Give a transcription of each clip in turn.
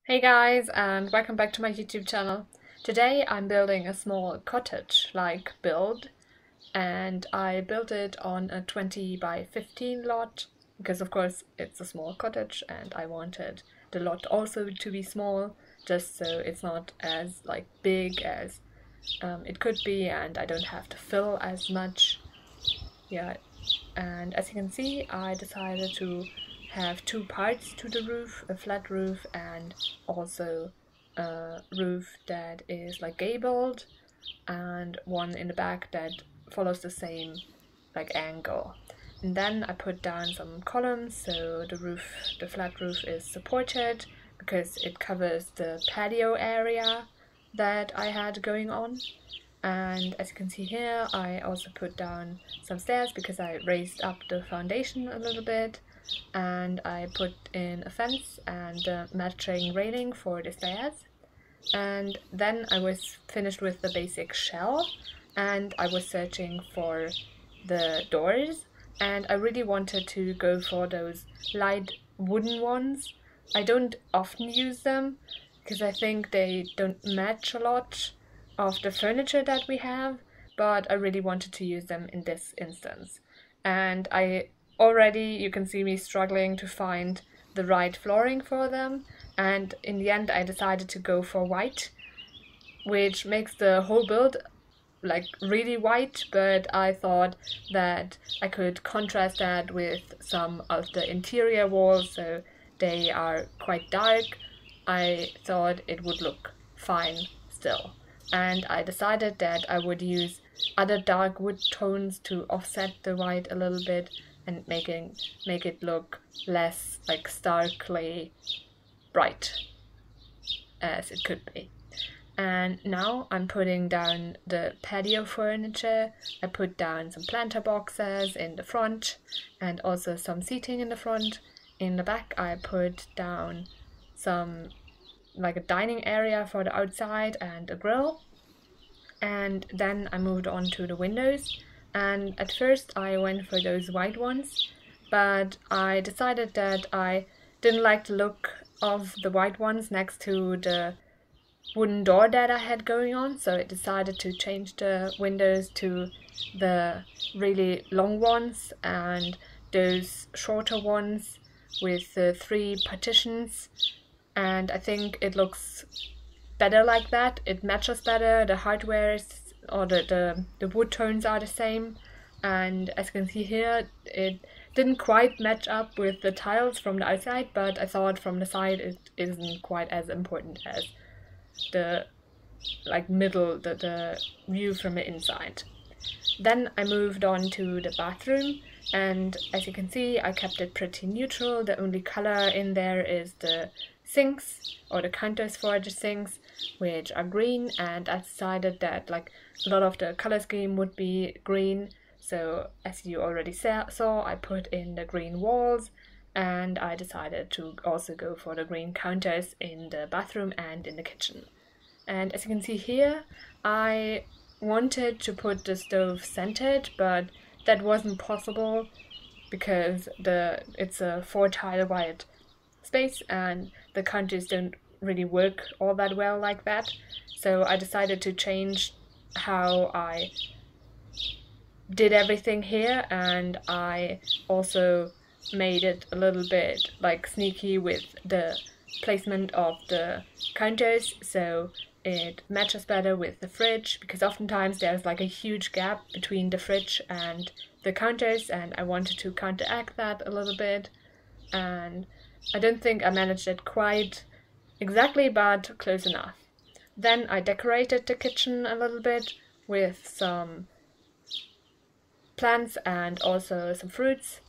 Hey guys, and welcome back to my YouTube channel. Today I'm building a small cottage-like build, and I built it on a 20 by 15 lot because of course it's a small cottage and I wanted the lot also to be small, just so it's not as big as it could be and I don't have to fill as much. Yeah, and as you can see, I decided to have two parts to the roof, a flat roof and also a roof that is gabled, and one in the back that follows the same angle. And then I put down some columns so the flat roof is supported because it covers the patio area that I had going on. And as you can see here, I also put down some stairs because I raised up the foundation a little bit, and I put in a fence and a matching railing for the stairs. And then I was finished with the basic shell and I was searching for the doors, and I really wanted to go for those light wooden ones. I don't often use them because I think they don't match a lot of the furniture that we have, but I really wanted to use them in this instance. And you can see me struggling to find the right flooring for them, and in the end I decided to go for white, which makes the whole build really white, but I thought that I could contrast that with some of the interior walls, so they are quite dark. I thought it would look fine still. And I decided that I would use other dark wood tones to offset the white a little bit and make it look less starkly bright as it could be. And now I'm putting down the patio furniture. I put down some planter boxes in the front and also some seating in the front. In the back I put down some a dining area for the outside and a grill. And then I moved on to the windows, and at first I went for those white ones, but I decided that I didn't like the look of the white ones next to the wooden door that I had going on, so I decided to change the windows to the really long ones and those shorter ones with the 3 partitions. And I think it looks better like that. It matches better. The hardware is, or the wood tones are the same. And as you can see here, it didn't quite match up with the tiles from the outside, but I thought from the side it isn't quite as important as the the view from the inside. Then I moved on to the bathroom, and as you can see I kept it pretty neutral. The only color in there is the sinks, or the counters for the sinks, which are green, and I decided that a lot of the color scheme would be green. So as you already saw, I put in the green walls, and I decided to also go for the green counters in the bathroom and in the kitchen. And as you can see here, I wanted to put the stove centered, but that wasn't possible because it's a 4-tile wide space and the counters don't really work all that well like that. So I decided to change how I did everything here, and I also made it a little bit sneaky with the placement of the counters, so it matches better with the fridge, because oftentimes there's a huge gap between the fridge and the counters, and I wanted to counteract that a little bit. And I don't think I managed it quite exactly, but close enough. Then I decorated the kitchen a little bit with some plants and also some fruits.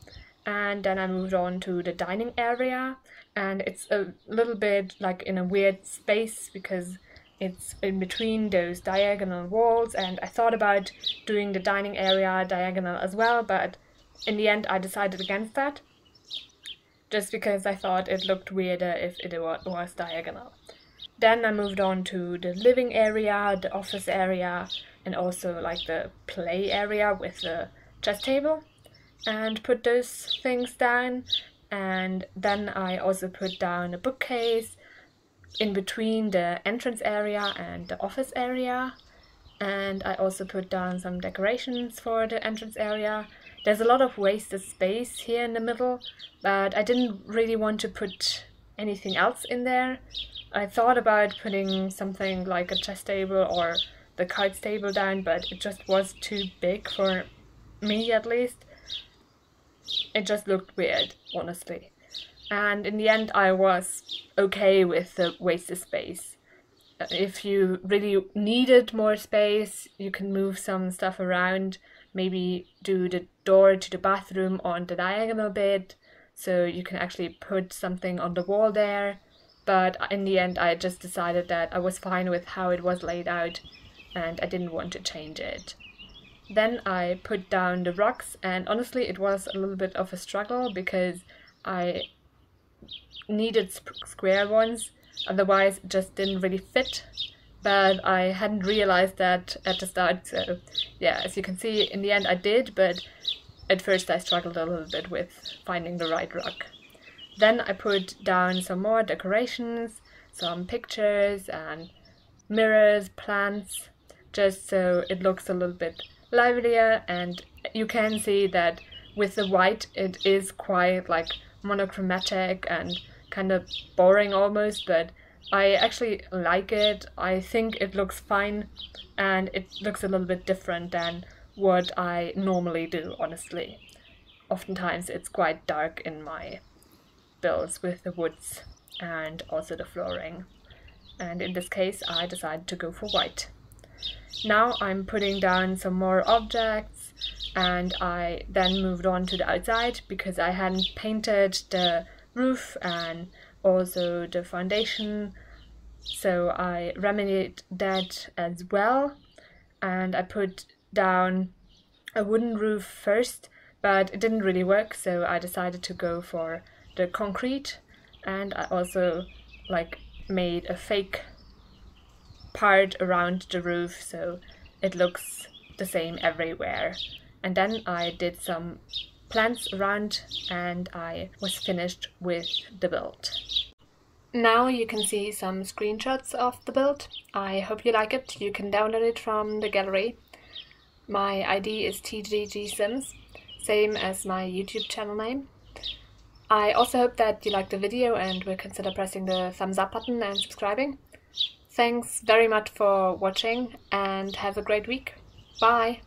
And then I moved on to the dining area, and it's a little bit in a weird space because it's in between those diagonal walls, and I thought about doing the dining area diagonal as well, but in the end I decided against that, just because I thought it looked weirder if it was diagonal. Then I moved on to the living area, the office area, and also the play area with the chess table, and put those things down. And then I also put down a bookcase in between the entrance area and the office area. And I also put down some decorations for the entrance area. There's a lot of wasted space here in the middle, but I didn't really want to put anything else in there. I thought about putting something like a chess table or the kites table down, but it just was too big for me, at least. It just looked weird, honestly. And in the end I was okay with the wasted space. If you really needed more space, you can move some stuff around, maybe do the door to the bathroom on the diagonal bit, so you can actually put something on the wall there. But in the end I just decided that I was fine with how it was laid out and I didn't want to change it. Then I put down the rugs, and honestly it was a little bit of a struggle because I needed square ones. Otherwise it just didn't really fit, but I hadn't realized that at the start, so yeah, as you can see, in the end I did, but at first I struggled a little bit with finding the right rug. Then I put down some more decorations, some pictures and mirrors, plants, just so it looks a little bit livelier, and you can see that with the white it is quite like monochromatic and kind of boring almost, but I actually like it. I think it looks fine and it looks a little bit different than what I normally do, honestly. Oftentimes it's quite dark in my builds with the woods and also the flooring, and in this case I decided to go for white. Now I'm putting down some more objects, and I then moved on to the outside because I hadn't painted the roof and also the foundation, so I remedied that as well. And I put down a wooden roof first, but it didn't really work, so I decided to go for the concrete. And I also made a fake part around the roof so it looks the same everywhere. And then I did some plants around and I was finished with the build. Now you can see some screenshots of the build. I hope you like it. You can download it from the gallery. My ID is TGGSims, same as my YouTube channel name. I also hope that you liked the video and will consider pressing the thumbs up button and subscribing. Thanks very much for watching and have a great week. Bye!